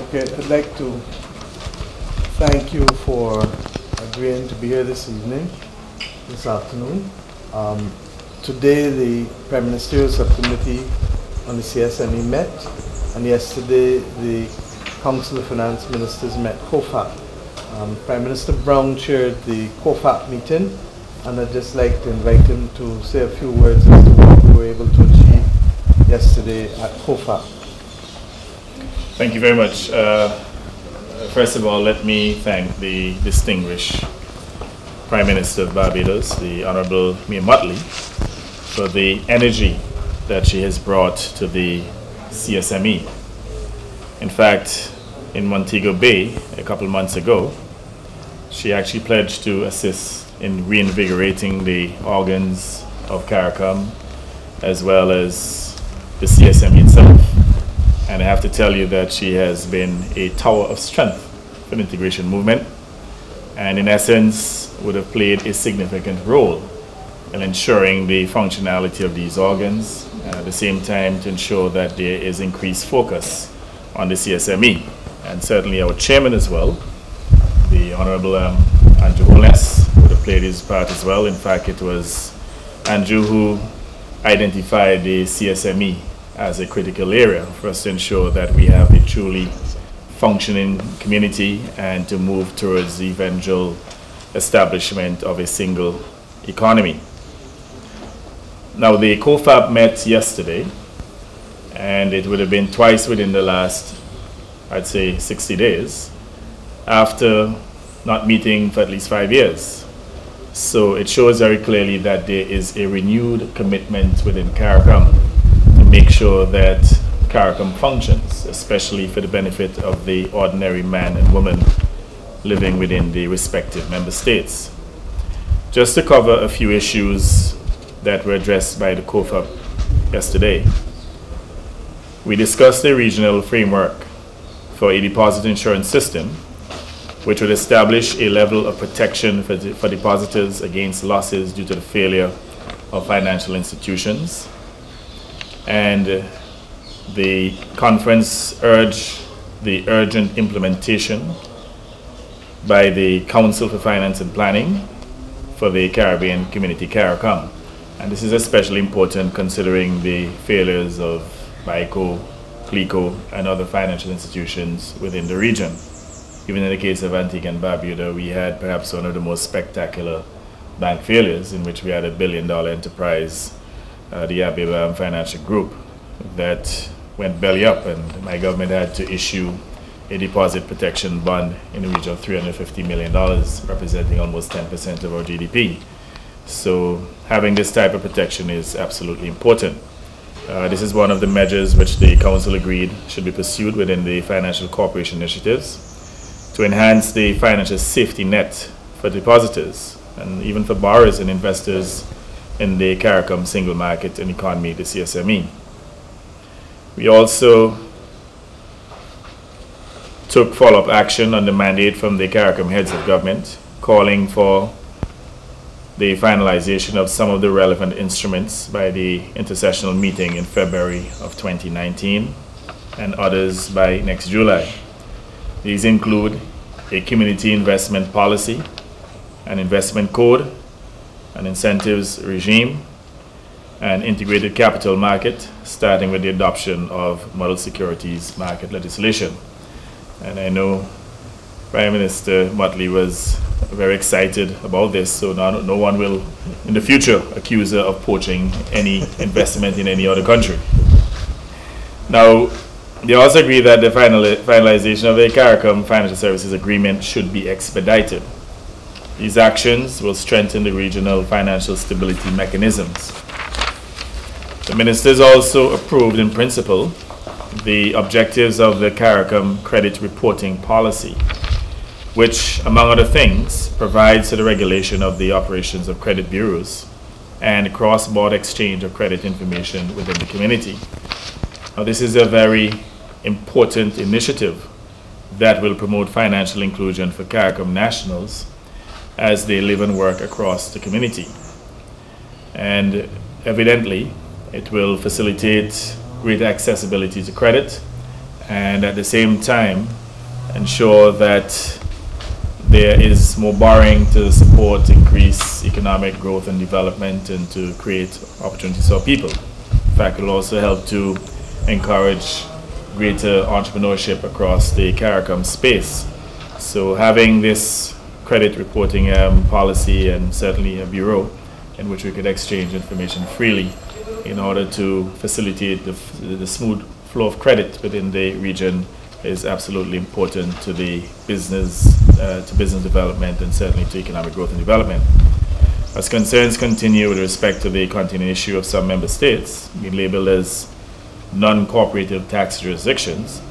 Okay, I'd like to thank you for agreeing to be here this evening, this afternoon. Today the Ministerial Subcommittee on the CSME met, and yesterday the Council of Finance Ministers met COFAP. Prime Minister Browne chaired the COFAP meeting, and I'd just like to invite him to say a few words as to what we were able to achieve yesterday at COFAP. Thank you very much. First of all, let me thank the distinguished Prime Minister of Barbados, the Honorable Motley, for the energy that she has brought to the CSME. In fact, in Montego Bay a couple of months ago, she actually pledged to assist in reinvigorating the organs of CARICOM as well as the CSME itself. And I have to tell you that she has been a tower of strength for the integration movement, and in essence would have played a significant role in ensuring the functionality of these organs, and at the same time to ensure that there is increased focus on the CSME. And certainly our chairman as well, the Honorable Andrew Holness, would have played his part as well. In fact, it was Andrew who identified the CSME as a critical area for us to ensure that we have a truly functioning community and to move towards the eventual establishment of a single economy. Now, the COFAP met yesterday, and it would have been twice within the last, I'd say, 60 days, after not meeting for at least 5 years. So it shows very clearly that there is a renewed commitment within CARICOM to make sure that CARICOM functions, especially for the benefit of the ordinary man and woman living within the respective member states. Just to cover a few issues that were addressed by the COFAP yesterday, we discussed a regional framework for a deposit insurance system which would establish a level of protection for depositors against losses due to the failure of financial institutions. And the conference urged the urgent implementation by the Council for Finance and Planning for the Caribbean Community CARICOM. And this is especially important considering the failures of BICO, CLICO, and other financial institutions within the region. Even in the case of Antigua and Barbuda, we had perhaps one of the most spectacular bank failures, in which we had $1 billion enterprise, the Abeba Financial Group, that went belly up, and my government had to issue a deposit protection bond in the region of $350 million, representing almost 10% of our GDP. So having this type of protection is absolutely important. This is one of the measures which the Council agreed should be pursued within the financial cooperation initiatives to enhance the financial safety net for depositors and even for borrowers and investors in the CARICOM single market and economy, the CSME. We also took follow-up action on the mandate from the CARICOM heads of government, calling for the finalization of some of the relevant instruments by the intersessional meeting in February of 2019 and others by next July. These include a community investment policy, an investment code, an incentives regime, an integrated capital market, starting with the adoption of model securities market legislation. And I know Prime Minister Motley was very excited about this, so no one will in the future accuse her of poaching any investment in any other country. Now, they also agree that the finalization of the CARICOM Financial Services Agreement should be expedited. These actions will strengthen the regional financial stability mechanisms. The ministers also approved in principle the objectives of the CARICOM credit reporting policy, which, among other things, provides for the regulation of the operations of credit bureaus and cross-border exchange of credit information within the community. Now, this is a very important initiative that will promote financial inclusion for CARICOM nationals as they live and work across the community. And evidently, it will facilitate greater accessibility to credit and at the same time ensure that there is more borrowing to support increase economic growth and development and to create opportunities for people. In fact, it will also help to encourage greater entrepreneurship across the CARICOM space. So having this credit reporting policy and certainly a bureau in which we could exchange information freely in order to facilitate the smooth flow of credit within the region is absolutely important to the business development and certainly to economic growth and development. As concerns continue with respect to the continuing issue of some member states being labeled as non-cooperative tax jurisdictions,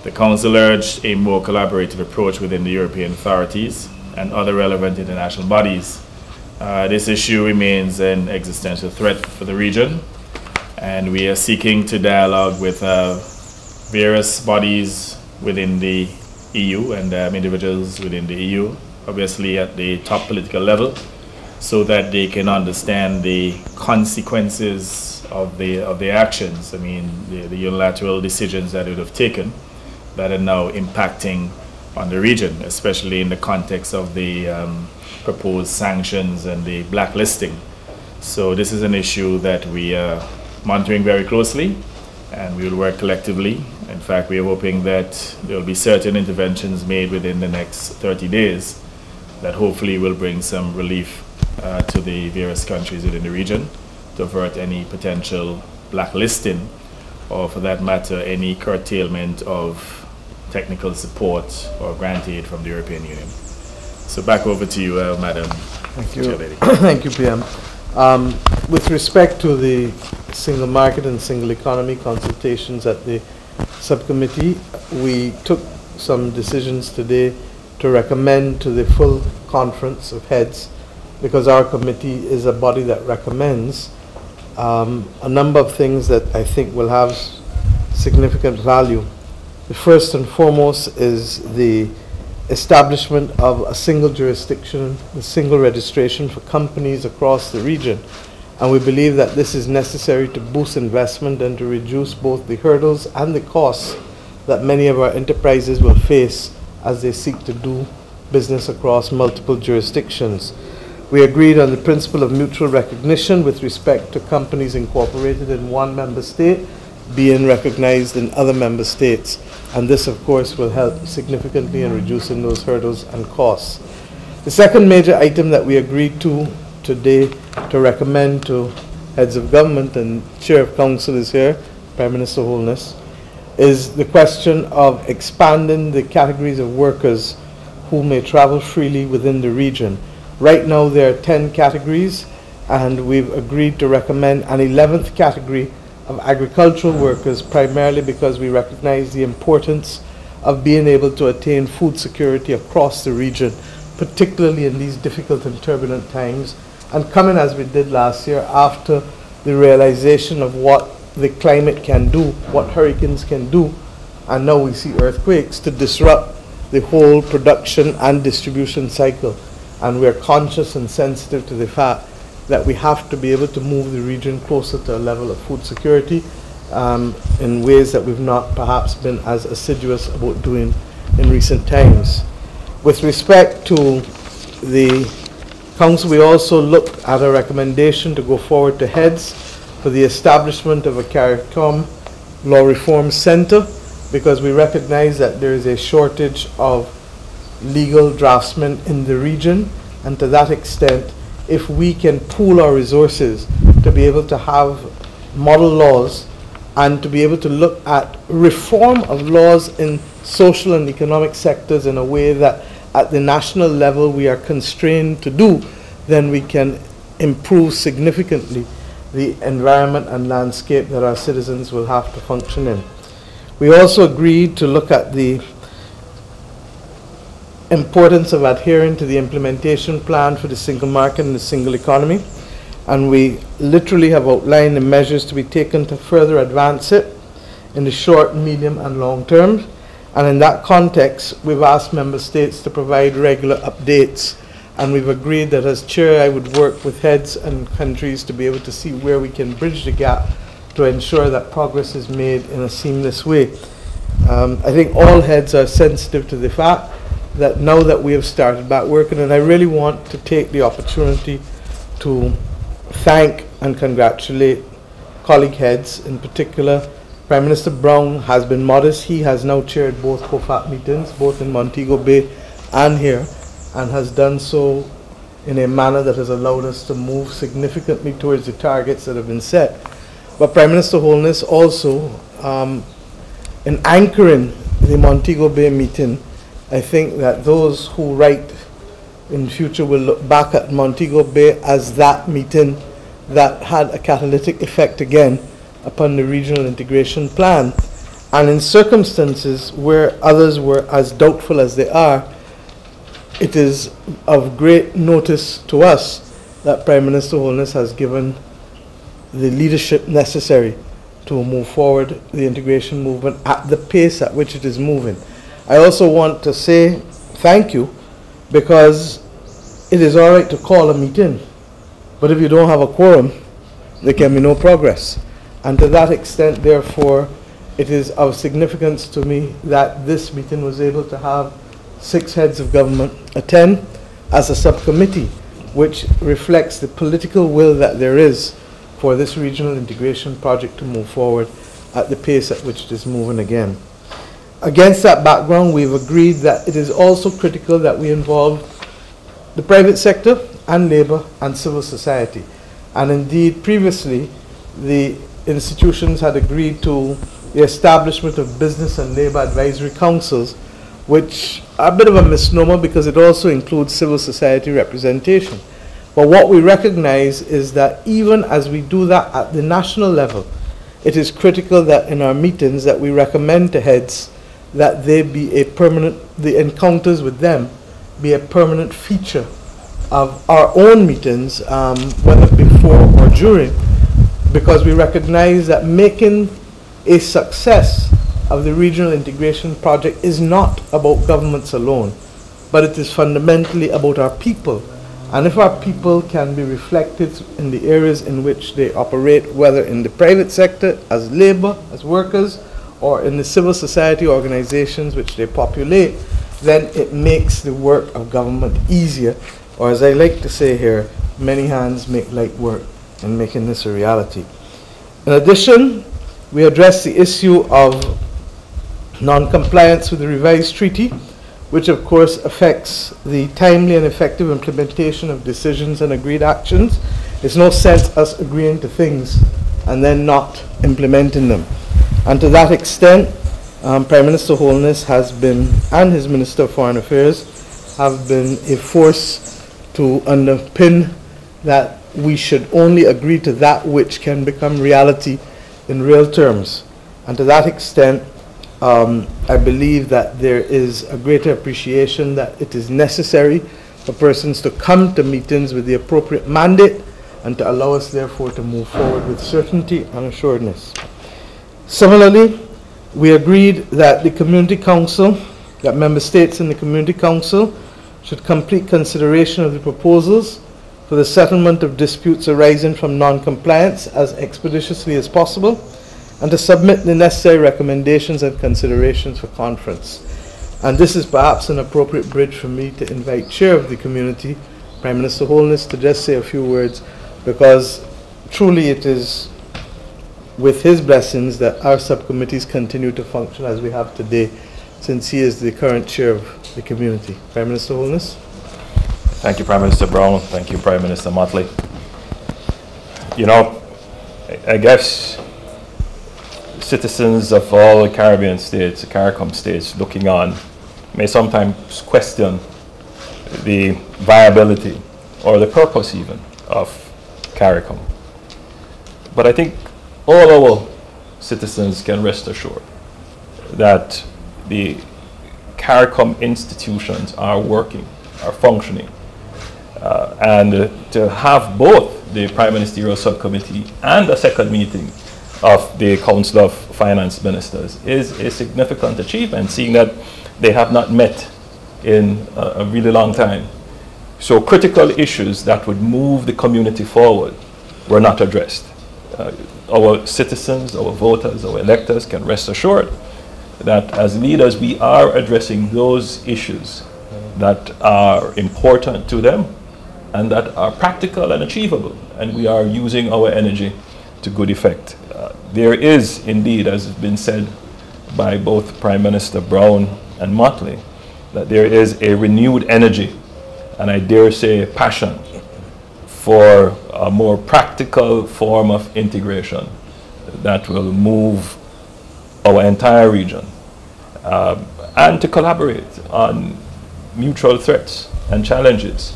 the Council urged a more collaborative approach within the European authorities and other relevant international bodies. This issue remains an existential threat for the region, and we are seeking to dialogue with various bodies within the EU and individuals within the EU, obviously at the top political level, so that they can understand the consequences of the actions. I mean, the unilateral decisions that it would have taken that are now impacting on the region, especially in the context of the proposed sanctions and the blacklisting. So this is an issue that we are monitoring very closely, and we will work collectively. In fact, we are hoping that there will be certain interventions made within the next 30 days that hopefully will bring some relief to the various countries within the region to avert any potential blacklisting, or for that matter, any curtailment of technical support or grant aid from the European Union. So back over to you, Madam Chair Lady. Thank you, PM. With respect to the single market and single economy consultations at the subcommittee, we took some decisions today to recommend to the full conference of heads, because our committee is a body that recommends a number of things that I think will have significant value. The first and foremost is the establishment of a single jurisdiction, a single registration for companies across the region. And we believe that this is necessary to boost investment and to reduce both the hurdles and the costs that many of our enterprises will face as they seek to do business across multiple jurisdictions. We agreed on the principle of mutual recognition with respect to companies incorporated in one member state being recognized in other member states. And this, of course, will help significantly in reducing those hurdles and costs. The second major item that we agreed to today to recommend to heads of government, and Chair of Council is here, Prime Minister Holness, is the question of expanding the categories of workers who may travel freely within the region. Right now there are 10 categories, and we've agreed to recommend an 11th category of agricultural workers, primarily because we recognize the importance of being able to attain food security across the region, particularly in these difficult and turbulent times, and coming as we did last year after the realization of what the climate can do, what hurricanes can do, and now we see earthquakes to disrupt the whole production and distribution cycle. And we're conscious and sensitive to the fact that we have to be able to move the region closer to a level of food security in ways that we've not perhaps been as assiduous about doing in recent times. With respect to the Council, we also looked at a recommendation to go forward to heads for the establishment of a CARICOM Law Reform Center, because we recognize that there is a shortage of legal draftsmen in the region, and to that extent, if we can pool our resources to be able to have model laws and to be able to look at reform of laws in social and economic sectors in a way that at the national level we are constrained to do, then we can improve significantly the environment and landscape that our citizens will have to function in. We also agreed to look at the importance of adhering to the implementation plan for the single market and the single economy, and we literally have outlined the measures to be taken to further advance it in the short, medium and long term. And in that context, we've asked member states to provide regular updates, and we've agreed that as chair I would work with heads and countries to be able to see where we can bridge the gap to ensure that progress is made in a seamless way. I think all heads are sensitive to the fact that now that we have started back working, and I really want to take the opportunity to thank and congratulate colleague heads, in particular Prime Minister Browne has been modest. He has now chaired both COFAP meetings, both in Montego Bay and here, and has done so in a manner that has allowed us to move significantly towards the targets that have been set. But Prime Minister Holness also, in anchoring the Montego Bay meeting, I think that those who write in future will look back at Montego Bay as that meeting that had a catalytic effect again upon the regional integration plan. And in circumstances where others were as doubtful as they are, it is of great notice to us that Prime Minister Holness has given the leadership necessary to move forward the integration movement at the pace at which it is moving. I also want to say thank you, because it is all right to call a meeting, but if you don't have a quorum, there can be no progress. And to that extent, therefore, it is of significance to me that this meeting was able to have 6 heads of government attend as a subcommittee, which reflects the political will that there is for this regional integration project to move forward at the pace at which it is moving again. Against that background, we've agreed that it is also critical that we involve the private sector and labor and civil society. And indeed, previously, the institutions had agreed to the establishment of business and labor advisory councils, which are a bit of a misnomer because it also includes civil society representation. But what we recognize is that even as we do that at the national level, it is critical that in our meetings that we recommend to heads that they be a permanent, the encounters with them be a permanent feature of our own meetings, whether before or during, because we recognize that making a success of the regional integration project is not about governments alone, but it is fundamentally about our people. And if our people can be reflected in the areas in which they operate, whether in the private sector as labor, as workers, or in the civil society organizations which they populate, then it makes the work of government easier, or as I like to say here, many hands make light work in making this a reality. In addition, we address the issue of non-compliance with the revised treaty, which of course affects the timely and effective implementation of decisions and agreed actions. It's no sense us agreeing to things and then not implementing them. And to that extent, Prime Minister Holness has been, and his Minister of Foreign Affairs, have been a force to underpin that we should only agree to that which can become reality in real terms. And to that extent, I believe that there is a greater appreciation that it is necessary for persons to come to meetings with the appropriate mandate and to allow us therefore to move forward with certainty and assuredness. Similarly, we agreed that the Community Council, that member states in the Community Council should complete consideration of the proposals for the settlement of disputes arising from non-compliance as expeditiously as possible, and to submit the necessary recommendations and considerations for conference. And this is perhaps an appropriate bridge for me to invite Chair of the Community, Prime Minister Holness, to just say a few words, because truly it is with his blessings that our subcommittees continue to function as we have today, since he is the current Chair of the Community. Prime Minister Holness. Thank you, Prime Minister Browne. Thank you, Prime Minister Motley. You know, I guess citizens of all the Caribbean states, the CARICOM states, looking on, may sometimes question the viability or the purpose even of CARICOM. But I think all our citizens can rest assured that the CARICOM institutions are working, are functioning. And to have both the Prime Ministerial Subcommittee and a second meeting of the Council of Finance Ministers is a significant achievement, seeing that they have not met in a really long time. So critical issues that would move the community forward were not addressed. Our citizens, our voters, our electors can rest assured that as leaders we are addressing those issues that are important to them and that are practical and achievable, and we are using our energy to good effect. There is indeed, as has been said by both Prime Minister Browne and Motley, that there is a renewed energy, and I dare say passion, for a more practical form of integration that will move our entire region, and to collaborate on mutual threats and challenges.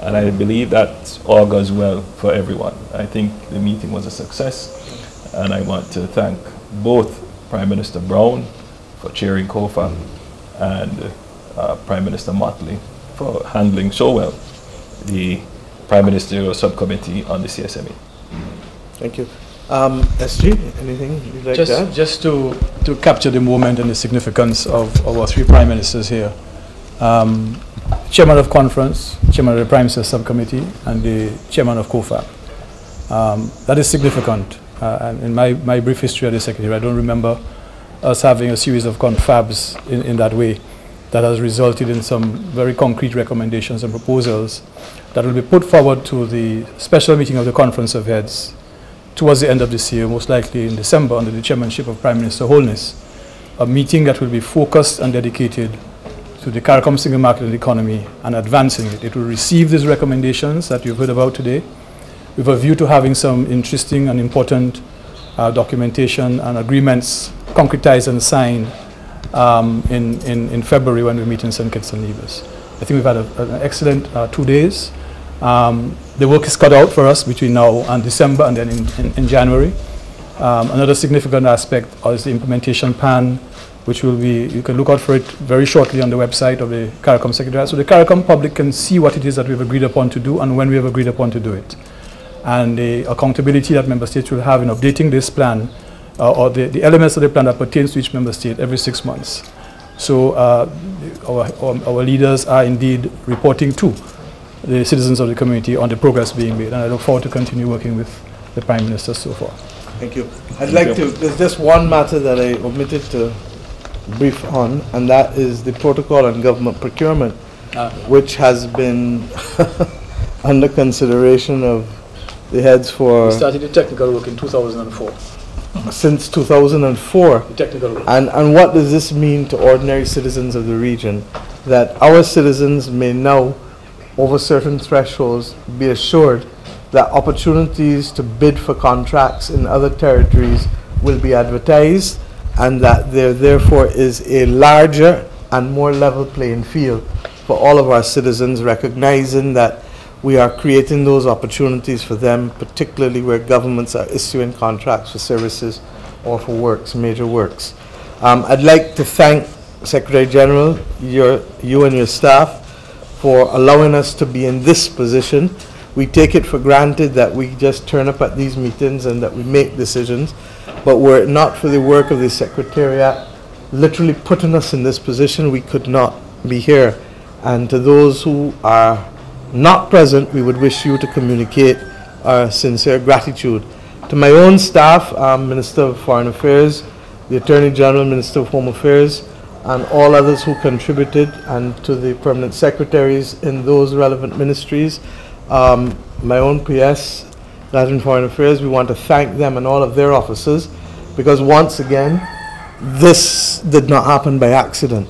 And I believe that all goes well for everyone. I think the meeting was a success, and I want to thank both Prime Minister Browne for chairing COFAP and Prime Minister Motley for handling so well the Prime Ministerial Subcommittee on the CSME. Thank you. SG, anything you'd like to add? Just to capture the moment and the significance of our three Prime Ministers here. Chairman of Conference, Chairman of the Prime Minister Subcommittee, and the Chairman of COFAP. That is significant. And in my brief history as the Secretary, I don't remember us having a series of confabs in that way that has resulted in some very concrete recommendations and proposals that will be put forward to the special meeting of the Conference of Heads towards the end of this year, most likely in December, under the chairmanship of Prime Minister Holness. A meeting that will be focused and dedicated to the CARICOM single market and economy and advancing it. It will receive these recommendations that you've heard about today with a view to having some interesting and important documentation and agreements concretized and signed in February when we meet in St. Kitts and Nevis. I think we've had an excellent 2 days. The work is cut out for us between now and December and then in January. Another significant aspect is the implementation plan, which will be, you can look out for it very shortly on the website of the CARICOM Secretariat, so the CARICOM public can see what it is that we've agreed upon to do and when we have agreed upon to do it. And the accountability that member states will have in updating this plan, or the elements of the plan that pertains to each member state every 6 months. So our leaders are indeed reporting to the citizens of the community on the progress being made, and I look forward to continue working with the Prime Minister so far. Thank you. There's just one matter that I omitted to brief on, and that is the protocol on government procurement, which has been under consideration of the heads for... We started the technical work in 2004. Since 2004. The technical work. And what does this mean to ordinary citizens of the region? That our citizens may now, over certain thresholds, be assured that opportunities to bid for contracts in other territories will be advertised, and that there therefore is a larger and more level playing field for all of our citizens, recognizing that we are creating those opportunities for them, particularly where governments are issuing contracts for services or for works, major works. I'd like to thank Secretary General, you and your staff, for allowing us to be in this position. We take it for granted that we just turn up at these meetings and that we make decisions, but were it not for the work of the Secretariat literally putting us in this position, we could not be here. And to those who are not present, we would wish you to communicate our sincere gratitude. To my own staff, Minister of Foreign Affairs, the Attorney General, Minister of Home Affairs, and all others who contributed, and to the permanent secretaries in those relevant ministries, my own PS, Latin Foreign Affairs, we want to thank them and all of their officers, because once again, this did not happen by accident.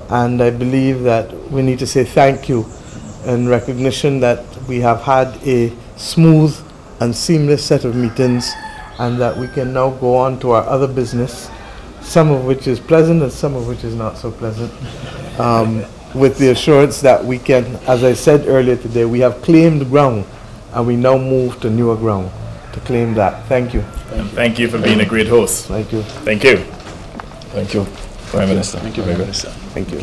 And I believe that we need to say thank you in recognition that we have had a smooth and seamless set of meetings, and that we can now go on to our other business, some of which is pleasant and some of which is not so pleasant, with the assurance that we can, as I said earlier today, we have claimed ground and we now move to newer ground to claim that. Thank you. And thank you for being a great host. Thank you. Thank you. Thank you, Prime Minister. Thank you, Prime Minister. Thank you.